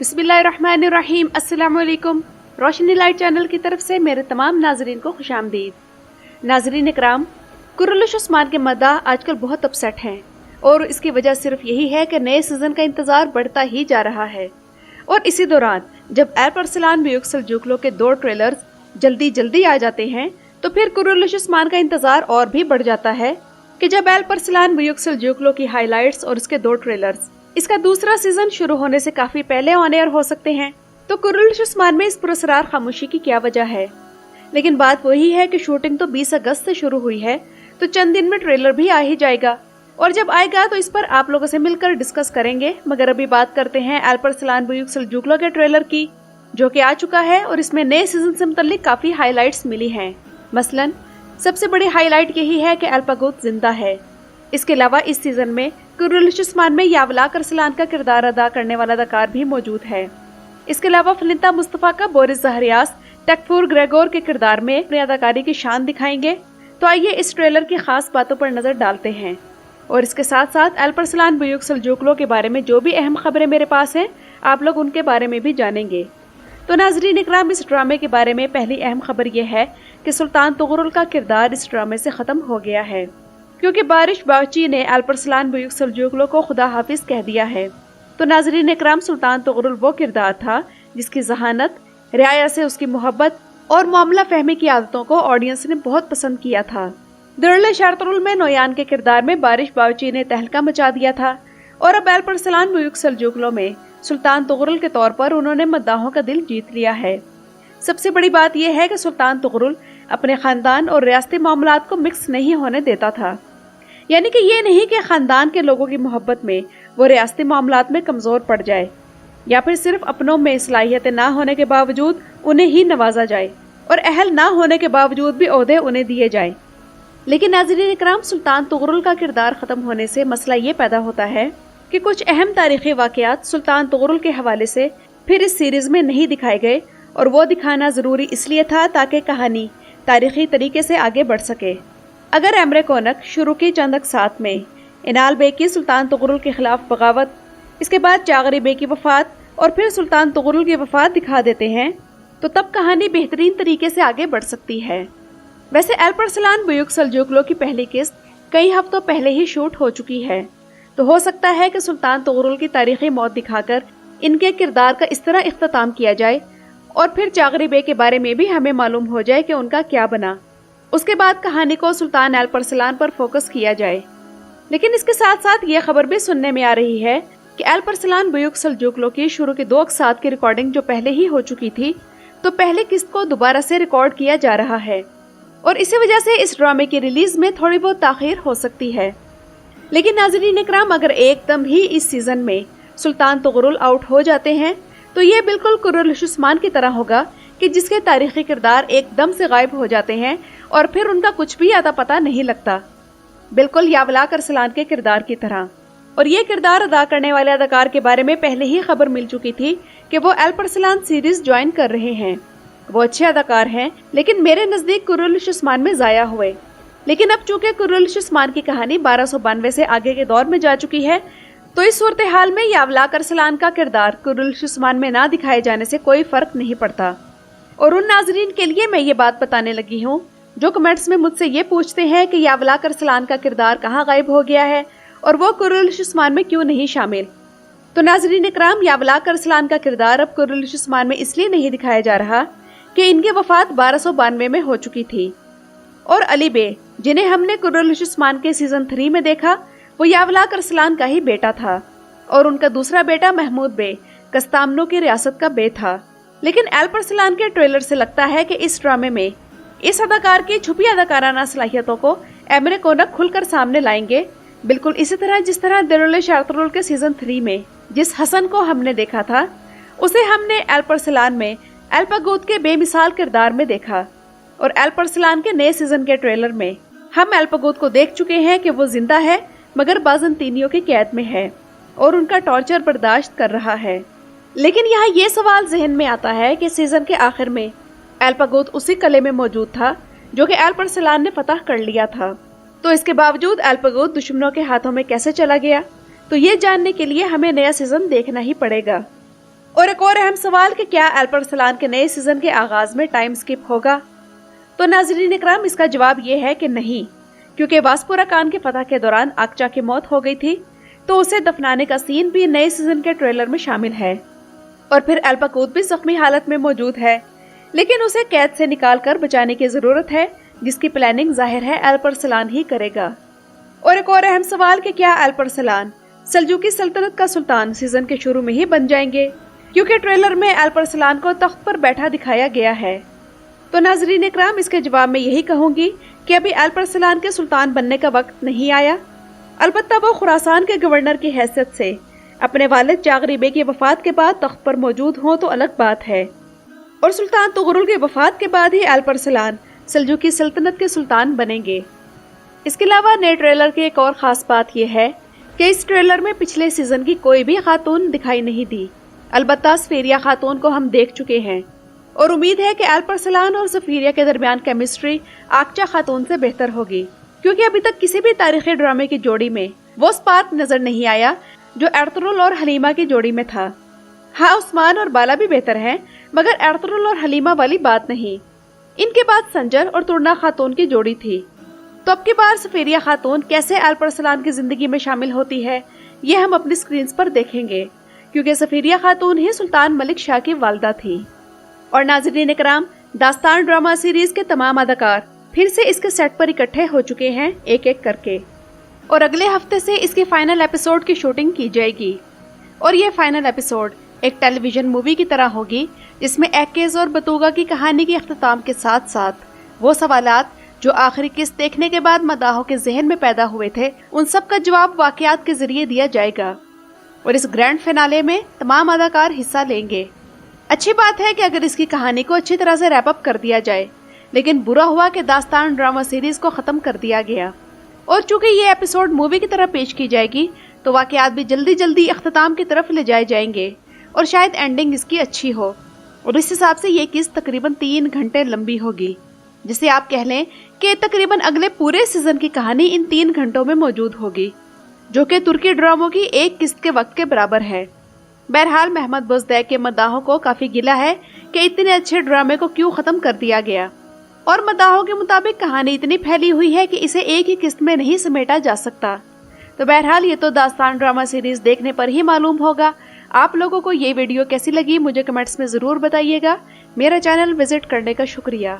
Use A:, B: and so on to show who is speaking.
A: बिस्मिल्लाहिर्रहमानिर्रहीम। अस्सलाम वालेकुम। रोशनी लाइट चैनल की तरफ से मेरे तमाम नाजरीन को खुशामदीद। नाजरीन इकराम, कुर्रलुश उस्मान के मद्दाह आजकल बहुत अपसेट हैं और इसकी वजह सिर्फ यही है कि नए सीजन का इंतजार बढ़ता ही जा रहा है। और इसी दौरान जब एल्प अरसलान बुयुक सेल्जुकलो के 2 ट्रेलर्स जल्दी आ जाते हैं तो फिर कुर्रलुश उस्मान का इंतजार और भी बढ़ जाता है कि जब एल्प अरसलान बुयुक सेल्जुकलो की हाइलाइट्स और उसके 2 ट्रेलर्स इसका दूसरा सीजन शुरू होने से काफी पहले ऑन एयर हो सकते हैं, तो कुर्रलुश उस्मान में इस पुरस्कार खामोशी की क्या वजह है। लेकिन बात वही है कि शूटिंग तो 20 अगस्त से शुरू हुई है, तो चंद दिन में ट्रेलर भी आ ही जाएगा और जब आएगा तो इस पर आप लोगों से मिलकर डिस्कस करेंगे। मगर अभी बात करते हैं एल्प अरसलान बुयुक सेल्जुकलो के ट्रेलर की, जो कि आ चुका है और इसमें नए सीजन से मुताल्लिक काफी हाईलाइट्स मिली हैं। मसलन सबसे बड़ी हाईलाइट यही है कि एल्पागोत जिंदा है। इसके अलावा इस सीजन में कुर्रलुश उस्मान में यावलाक अरसलान का किरदार अदा करने वाला अदाकार भी मौजूद है। इसके अलावा फलिंता मुस्तफा का बोरिस जहरियास टेकफूर ग्रेगोर के किरदार में अपनी अदाकारी की शान दिखाएंगे। तो आइए इस ट्रेलर की खास बातों पर नजर डालते हैं और इसके साथ साथ एल्प अरसलान बुयुक सेल्जुकलो के बारे में जो भी अहम खबरें मेरे पास हैं, आप लोग उनके बारे में भी जानेंगे। तो नाजरीन इकराम, इस ड्रामे के बारे में पहली अहम खबर यह है कि सुल्तान तुगरुल का किरदार इस ड्रामे से खत्म हो गया है, क्योंकि बारिश बावची ने एल्प अरसलान बुयुक सेल्जुकलो को खुदा हाफिज कह दिया है। तो नाजरीन इकराम, सुल्तान तुगरुल वो किरदार था जिसकी जहानत, रियाया से उसकी मोहब्बत और मामला फहमी की आदतों को ऑडियंस ने बहुत पसंद किया था। दुर्ल शारतुल में नोयान के किरदार में बारिश बावची ने तहलका मचा दिया था और अब एल्प अरसलान बुयुक सेल्जुकलो में सुल्तान तुगरुल के तौर पर उन्होंने मद्दाहों का दिल जीत लिया है। सबसे बड़ी बात यह है कि सुल्तान तुगरुल अपने खानदान और रियासती मामलात को मिक्स नहीं होने देता था, यानी कि ये नहीं कि खानदान के लोगों की मोहब्बत में वो रियासती मामलात में कमजोर पड़ जाए या फिर सिर्फ अपनों में सलाहियतें ना होने के बावजूद उन्हें ही नवाजा जाए और अहल ना होने के बावजूद भी ओहदे उन्हें दिए जाए। लेकिन नाज़रीन इकराम, सुल्तान तुगरुल का किरदार खत्म होने से मसला ये पैदा होता है कि कुछ अहम तारीखी वाकयात सुल्तान तुगरुल के हवाले से फिर इस सीरीज में नहीं दिखाए गए और वो दिखाना जरूरी इसलिए था ताकि कहानी तारीखी तरीके से आगे बढ़ सके। अगर एमरे कोनक शुरू की चंद अक़सात में इनाल बे की सुल्तान तुगरुल के खिलाफ बगावत, इसके बाद जागरी बे की वफात और फिर सुल्तान तुगरुल की वफात दिखा देते हैं, तो तब कहानी बेहतरीन तरीके से आगे बढ़ सकती है। वैसे एल्प अरसलान बुयुक सेल्जुकलो की पहली किस्त कई हफ्तों पहले ही शूट हो चुकी है, तो हो सकता है कि सुल्तान तुगरुल की तारीखी मौत दिखाकर इनके किरदार का इस तरह इख्तिताम किया जाए और फिर जागरी बे के बारे में भी हमें मालूम हो जाए कि उनका क्या बना। उसके बाद कहानी को सुल्तान एल्प अरसलान पर फोकस किया जाए। लेकिन इसके साथ साथ ये खबर भी सुनने में आ रही है कि एल्प अरसलान बुयुक सेल्जुकलो की शुरू के 2 अक़सात की रिकॉर्डिंग जो पहले ही हो चुकी थी, तो पहले किस्त को दोबारा से रिकॉर्ड किया जा रहा है और इसी वजह से इस ड्रामे की रिलीज में थोड़ी बहुत ताखीर हो सकती है। लेकिन नाज़रीन इकराम, अगर एकदम ही इस सीजन में सुल्तान तुगरुल आउट हो जाते हैं तो ये बिल्कुल कुर्रलुश उस्मान की तरह होगा कि जिसके तारीखी किरदार एकदम से गायब हो जाते हैं और फिर उनका कुछ भी अता पता नहीं लगता, बिल्कुल यावलाक अरसलान के किरदार की तरह। और ये किरदार अदा करने वाले अदाकार के बारे में पहले ही खबर मिल चुकी थी कि वो एल्प अरसलान सीरीज ज्वाइन कर रहे हैं। वो अच्छे अदाकार हैं, लेकिन मेरे नजदीक कुर्रलुश उस्मान में जाया हुए। लेकिन अब चूंकि कुर्रलुश उस्मान की कहानी 1292 से आगे के दौर में जा चुकी है, तो इस सूरत हाल में यावलाक अरसलान का किरदार कुर्रलुश उस्मान में ना दिखाए जाने से कोई फर्क नहीं पड़ता। और उन नाजरीन के लिए मैं ये बात बताने लगी हूँ जो कमेंट्स में मुझसे ये पूछते हैं कि यावलाक अरसलान का किरदार कहाँ गायब हो गया है और वो कुर्रलुश उस्मान में क्यों नहीं शामिल। तो नाजरीन इकराम, यावलाक अरसलान का किरदार अब कुर्रलुश उस्मान में इसलिए नहीं दिखाया जा रहा कि इनकी वफात 1292 में हो चुकी थी और अली बे, जिन्हें हमने कुर्रलुश उस्मान के सीजन 3 में देखा, वो यावलाक अरसलान का ही बेटा था और उनका दूसरा बेटा महमूद बे कस्तामनो की रियासत का बे था। लेकिन एल्प अरसलान के ट्रेलर से लगता है कि इस ड्रामे में इस अदाकार की छुपी अदाकाराना सलाहियतों को एमरे कोनक खुलकर सामने लाएंगे, बिल्कुल इसी तरह जिस तरह दुर्ल शारतुल के सीजन 3 में जिस हसन को हमने देखा था, उसे हमने एल्प अरसलान में एल्पागोत के बेमिसाल किरदार में देखा। और एल्प अरसलान के नए सीजन के ट्रेलर में हम एल्पागोत को देख चुके हैं कि वो जिंदा है मगर बाज़ंतीनियों की कैद में है और उनका टॉर्चर बर्दाश्त कर रहा है। लेकिन यहाँ ये सवाल जहन में आता है कि सीजन के आखिर में एल्पागोत उसी किले में मौजूद था जो कि एल्प अरसलान ने फतह कर लिया था, तो इसके बावजूद एल्पागोत दुश्मनों के हाथों में कैसे चला गया, तो ये जानने के लिए हमें नया सीजन देखना ही पड़ेगा। और एक और अहम सवाल कि क्या एल्प अरसलान के नए सीजन के आगाज में टाइम स्किप होगा? तो नाज़रीन इकराम, इसका जवाब ये है कि नहीं, क्योंकि वासपुरा खान के फतह के दौरान आकचा की मौत हो गई थी, तो उसे दफनाने का सीन भी नए सीजन के ट्रेलर में शामिल है। और फिर अल्पाकूद भी जख्मी हालत में मौजूद है, लेकिन उसे कैद से निकाल कर बचाने की जरूरत है, जिसकी प्लानिंग जाहिर है एल्प अरसलान ही करेगा। और एक और अहम सवाल कि क्या एल्प अरसलान सल्जूकी सल्तनत का सुल्तान सीजन के शुरू में ही बन जाएंगे, क्योंकि ट्रेलर में एल्प अरसलान को तख्त पर बैठा दिखाया गया है। तो नाज़रीन इकराम, इसके जवाब में यही कहूंगी कि अभी एल्प अरसलान के सुल्तान बनने का वक्त नहीं आया। अलबत्ता वो खुरासान के गवर्नर की हैसियत से अपने वालिद जागरी बे की वफात के बाद तख्त पर मौजूद हों तो अलग बात है, और सुल्तान तुगरुल की वफात के बाद ही एल्प अरसलान सल्जूकी सल्तनत के सुल्तान बनेंगे। इसके अलावा नए ट्रेलर की एक और खास बात यह है कि इस ट्रेलर में पिछले सीजन की कोई भी खातून दिखाई नहीं दी। अलबत्ता सफीरिया खातून को हम देख चुके हैं, और उम्मीद है कि एल्प अरसलान और सफीरिया के दरमियान केमिस्ट्री आकचा खातून से बेहतर होगी, क्योंकि अभी तक किसी भी तारीखी ड्रामे की जोड़ी में वो स्पार्क नजर नहीं आया जो एर्तुगरुल और हलीमा की जोड़ी में था। हाँ, उस्मान और बाला भी बेहतर हैं, मगर एर्तुगरुल और हलीमा वाली बात नहीं। इनके बाद संजर और तुर्ना खातून की जोड़ी थी। तो अब की बार सफीरिया खातून कैसे एल्प अरसलान की जिंदगी में शामिल होती है, ये हम अपनी स्क्रीन पर देखेंगे, क्योंकि सफीरिया खातून ही सुल्तान मलिक शाह की वालदा थी। और नाज़रीन इकराम, दास्तान ड्रामा सीरीज के तमाम अदाकार फिर से इसके सेट पर इकट्ठे हो चुके हैं एक एक करके, और अगले हफ्ते से इसके फाइनल एपिसोड की शूटिंग की जाएगी। और ये फाइनल एपिसोड एक टेलीविजन मूवी की तरह होगी, जिसमें एक्केज और बतूगा की कहानी के अख्ताम के साथ साथ वो सवालात जो आखिरी किस्त देखने के बाद मदाहों के जहन में पैदा हुए थे, उन सब का जवाब वाकयात के जरिए दिया जाएगा। और इस ग्रैंड फिनाले में तमाम अदाकार हिस्सा लेंगे। अच्छी बात है कि अगर इसकी कहानी को अच्छी तरह से रैप अप कर दिया जाए, लेकिन बुरा हुआ कि दास्तान ड्रामा सीरीज को खत्म कर दिया गया। और चूंकि ये एपिसोड मूवी की तरह पेश की जाएगी, तो वाकयात भी जल्दी जल्दी अख्ताम की तरफ ले जाए जाएंगे, और शायद एंडिंग इसकी अच्छी हो। और इस हिसाब से ये किस्त तकरीबन 3 घंटे लंबी होगी, जिसे आप कह लें कि तकरीबन अगले पूरे सीजन की कहानी इन 3 घंटों में मौजूद होगी, जो कि तुर्की ड्रामों की एक किस्त के वक्त के बराबर है। बहरहाल महमद बुज़दैक के मदाहों को काफी गिला है कि इतने अच्छे ड्रामे को क्यों खत्म कर दिया गया, और मदाहों के मुताबिक कहानी इतनी फैली हुई है कि इसे एक ही किस्त में नहीं समेटा जा सकता। तो बहरहाल ये तो दास्तान ड्रामा सीरीज देखने पर ही मालूम होगा। आप लोगों को ये वीडियो कैसी लगी मुझे कमेंट्स में जरूर बताइएगा। मेरा चैनल विजिट करने का शुक्रिया।